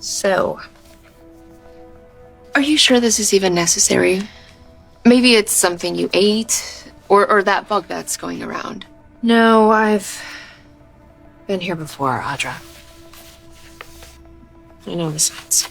So, are you sure this is even necessary? Maybe it's something you ate, or that bug that's going around. No, I've been here before, Audra. I know the signs.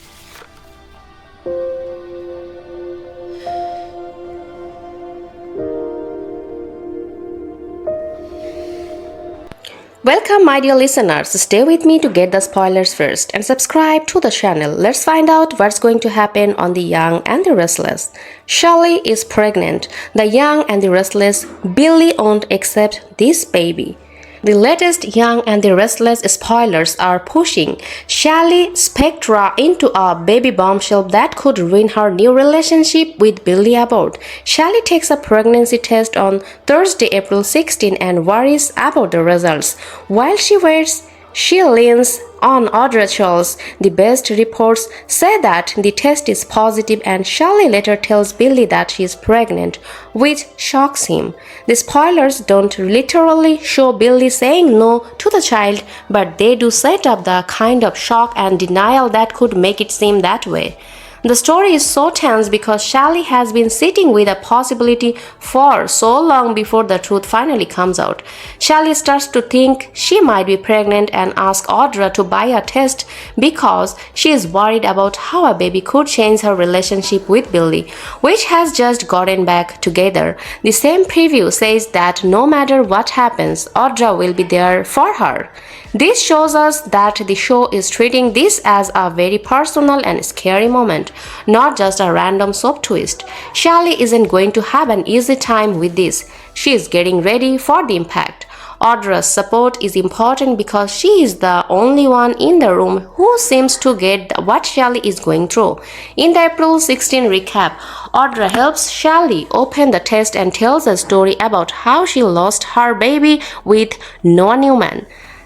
Welcome my dear listeners, stay with me to get the spoilers first and subscribe to the channel. Let's find out what's going to happen on The Young and the Restless. Shirley is pregnant. The Young and the Restless Billy won't accept this baby. The latest Young and the Restless spoilers are pushing Shirley Spectra into a baby bombshell that could ruin her new relationship with Billy Abbott. Shirley takes a pregnancy test on Thursday, April 16 and worries about the results. While she waits, she leans on Audra Charles. The best reports say that the test is positive and Shirley later tells Billy that she is pregnant, which shocks him. The spoilers don't literally show Billy saying no to the child, but they do set up the kind of shock and denial that could make it seem that way. The story is so tense because Shirley has been sitting with a possibility for so long before the truth finally comes out. Shirley starts to think she might be pregnant and asks Audra to buy a test because she is worried about how a baby could change her relationship with Billy, which has just gotten back together. The same preview says that no matter what happens, Audra will be there for her. This shows us that the show is treating this as a very personal and scary moment, not just a random soap twist. Shirley isn't going to have an easy time with this. She is getting ready for the impact. Audra's support is important because she is the only one in the room who seems to get what Shirley is going through. In the April 16 recap, Audra helps Shirley open the test and tells a story about how she lost her baby with Noah Newman.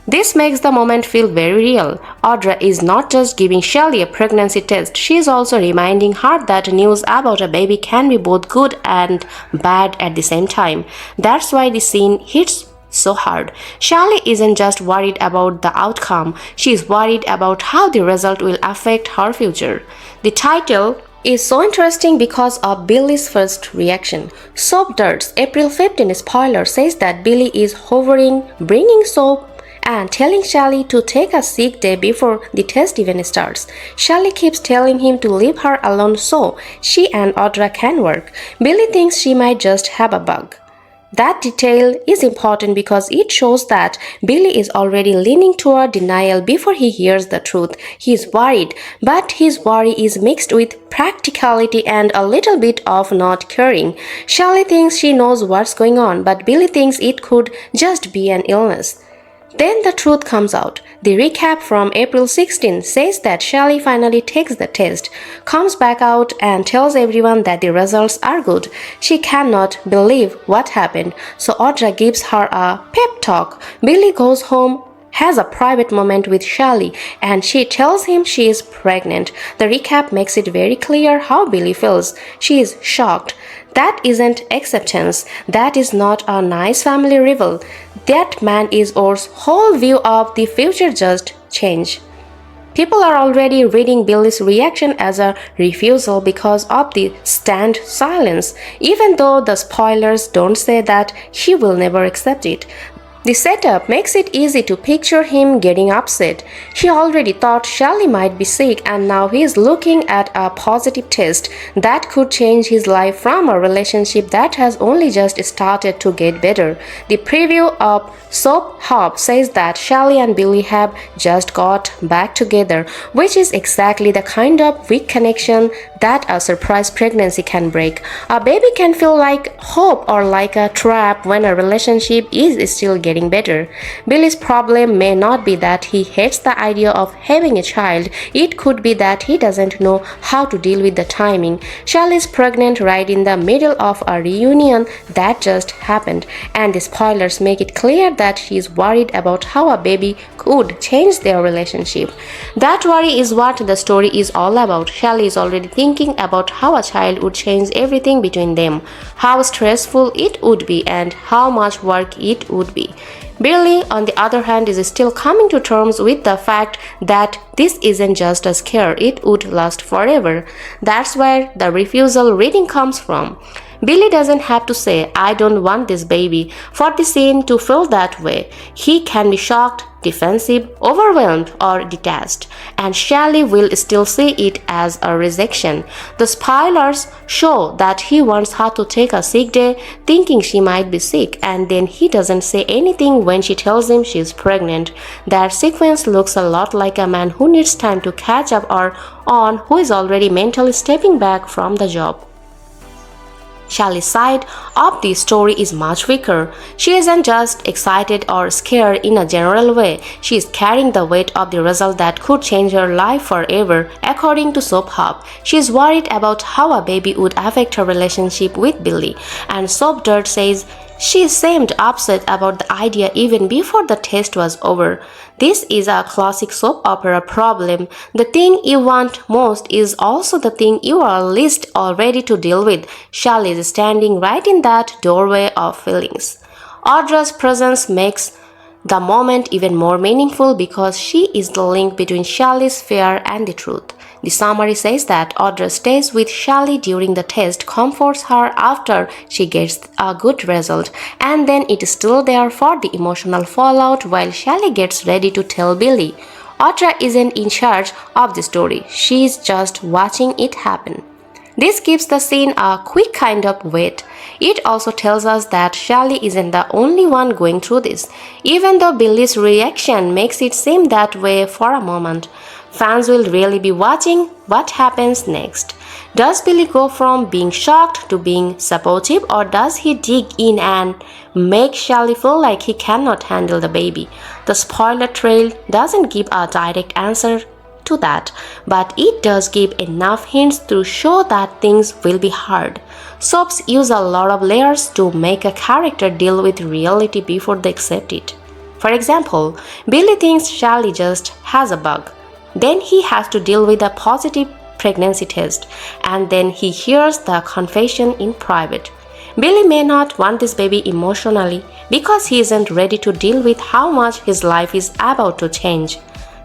This makes the moment feel very real. Audra is not just giving Shirley a pregnancy test, she is also reminding her that news about a baby can be both good and bad at the same time. That's why the scene hits so hard. Shirley isn't just worried about the outcome, she is worried about how the result will affect her future. The title is so interesting because of Billy's first reaction. Soap Dirt's April 15 spoiler says that Billy is hovering, bringing soap and telling Shirley to take a sick day before the test even starts. Shirley keeps telling him to leave her alone so she and Audra can work. Billy thinks she might just have a bug. That detail is important because it shows that Billy is already leaning toward denial before he hears the truth. He is worried, but his worry is mixed with practicality and a little bit of not caring. Shirley thinks she knows what's going on, but Billy thinks it could just be an illness. Then the truth comes out. The recap from April 16 says that Shirley finally takes the test, comes back out and tells everyone that the results are good. She cannot believe what happened, so Audra gives her a pep talk. Billy goes home, has a private moment with Shirley, and she tells him she is pregnant. The recap makes it very clear how Billy feels. She is shocked. That isn't acceptance. That is not a nice family rival. That man is Or's whole view of the future just changed. People are already reading Billy's reaction as a refusal because of the stand silence, even though the spoilers don't say that he will never accept it. The setup makes it easy to picture him getting upset. He already thought Shirley might be sick and now he is looking at a positive test that could change his life from a relationship that has only just started to get better. The preview of Soap Hop says that Shirley and Billy have just got back together, which is exactly the kind of weak connection that a surprise pregnancy can break. A baby can feel like hope or like a trap when a relationship is still getting better. Billy's problem may not be that he hates the idea of having a child, it could be that he doesn't know how to deal with the timing. Shirley is pregnant right in the middle of a reunion that just happened, and the spoilers make it clear that she is worried about how a baby could change their relationship. That worry is what the story is all about. Shirley is already thinking about how a child would change everything between them, how stressful it would be and how much work it would be. Billy, on the other hand, is still coming to terms with the fact that this isn't just a scare, it would last forever. That's where the refusal reading comes from. Billy doesn't have to say, I don't want this baby, for the scene to feel that way. He can be shocked, defensive, overwhelmed, or detached, and Shelley will still see it as a rejection. The spoilers show that he wants her to take a sick day, thinking she might be sick, and then he doesn't say anything when she tells him she's pregnant. That sequence looks a lot like a man who needs time to catch up or on who is already mentally stepping back from the job. Shelley's side of the story is much weaker. She isn't just excited or scared in a general way. She is carrying the weight of the result that could change her life forever. According to Soap Hub, she is worried about how a baby would affect her relationship with Billy. And Soap Dirt says she seemed upset about the idea even before the test was over. This is a classic soap opera problem. The thing you want most is also the thing you are least ready to deal with. Shelley is standing right in that doorway of feelings. Audra's presence makes the moment even more meaningful because she is the link between Shelley's fear and the truth. The summary says that Audra stays with Shelley during the test, comforts her after she gets a good result, and then it is still there for the emotional fallout while Shelley gets ready to tell Billy. Audra isn't in charge of the story, she is just watching it happen. This gives the scene a quick kind of weight. It also tells us that Shelley isn't the only one going through this, even though Billy's reaction makes it seem that way for a moment. Fans will really be watching what happens next. Does Billy go from being shocked to being supportive, or does he dig in and make Shelley feel like he cannot handle the baby? The spoiler trail doesn't give a direct answer to that, but it does give enough hints to show that things will be hard. Soaps use a lot of layers to make a character deal with reality before they accept it. For example, Billy thinks Shelley just has a bug. Then he has to deal with a positive pregnancy test, and then he hears the confession in private. Billy may not want this baby emotionally because he isn't ready to deal with how much his life is about to change.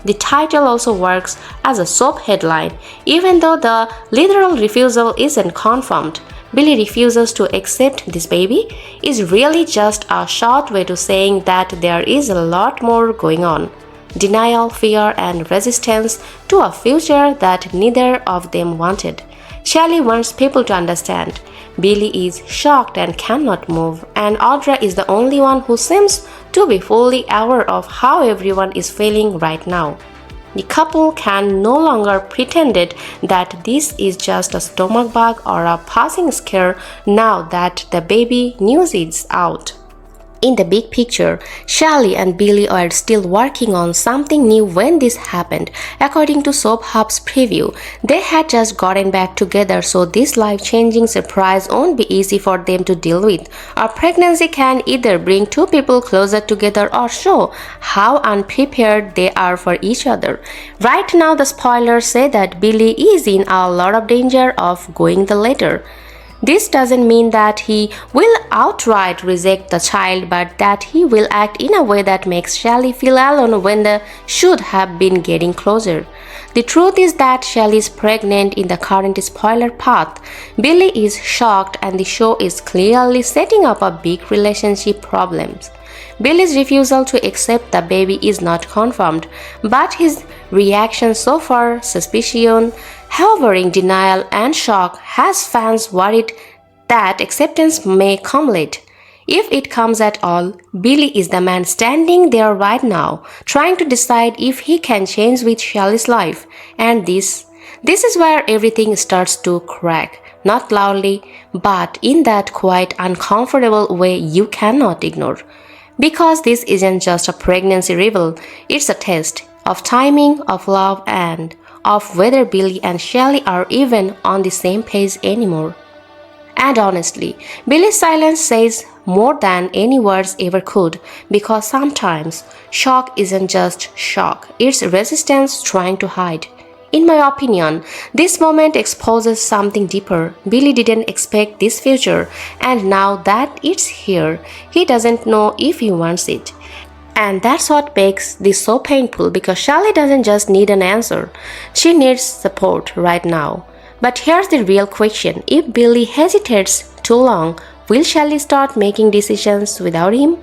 The title also works as a soap headline, even though the literal refusal isn't confirmed. Billy refuses to accept this baby is really just a short way to saying that there is a lot more going on. Denial, fear, and resistance to a future that neither of them wanted. Shelley wants people to understand. Billy is shocked and cannot move, and Audra is the only one who seems to be fully aware of how everyone is feeling right now. The couple can no longer pretend that this is just a stomach bug or a passing scare now that the baby news is out. In the big picture, Shelley and Billy are still working on something new when this happened. According to Soap Hub's preview, they had just gotten back together, so this life-changing surprise won't be easy for them to deal with. A pregnancy can either bring two people closer together or show how unprepared they are for each other. Right now, the spoilers say that Billy is in a lot of danger of going the latter. This doesn't mean that he will outright reject the child, but that he will act in a way that makes Shelley feel alone when they should have been getting closer. The truth is that Shelley is pregnant in the current spoiler path. Billy is shocked, and the show is clearly setting up a big relationship problems. Billy's refusal to accept the baby is not confirmed, but his reaction so far, suspicion, hovering denial, and shock, has fans worried that acceptance may come late. If it comes at all, Billy is the man standing there right now, trying to decide if he can change with Shelley's life. And this is where everything starts to crack. Not loudly, but in that quiet, uncomfortable way you cannot ignore. Because this isn't just a pregnancy reveal, it's a test of timing, of love, and of whether Billy and Shelley are even on the same page anymore. And honestly, Billy's silence says more than any words ever could, because sometimes shock isn't just shock, it's resistance trying to hide. In my opinion, this moment exposes something deeper. Billy didn't expect this future, and now that it's here, he doesn't know if he wants it. And that's what makes this so painful, because Shelly doesn't just need an answer, she needs support right now. But here's the real question: if Billy hesitates too long, will Shelly start making decisions without him?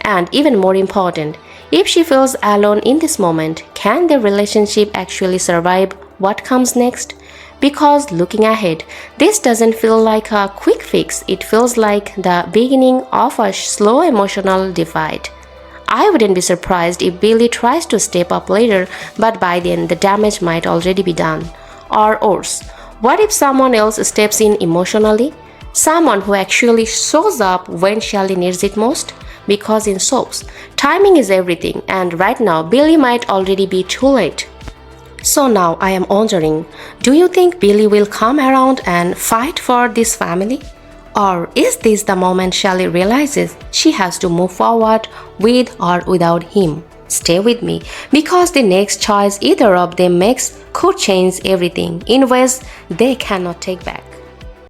And even more important, if she feels alone in this moment, can their relationship actually survive what comes next? Because looking ahead, this doesn't feel like a quick fix, it feels like the beginning of a slow emotional divide. I wouldn't be surprised if Billy tries to step up later, but by then the damage might already be done. Or worse, what if someone else steps in emotionally? Someone who actually shows up when Shelly needs it most? Because in soaps, timing is everything, and right now Billy might already be too late. So now I am wondering, do you think Billy will come around and fight for this family? Or is this the moment Shelly realizes she has to move forward with or without him? Stay with me, because the next choice either of them makes could change everything in ways they cannot take back.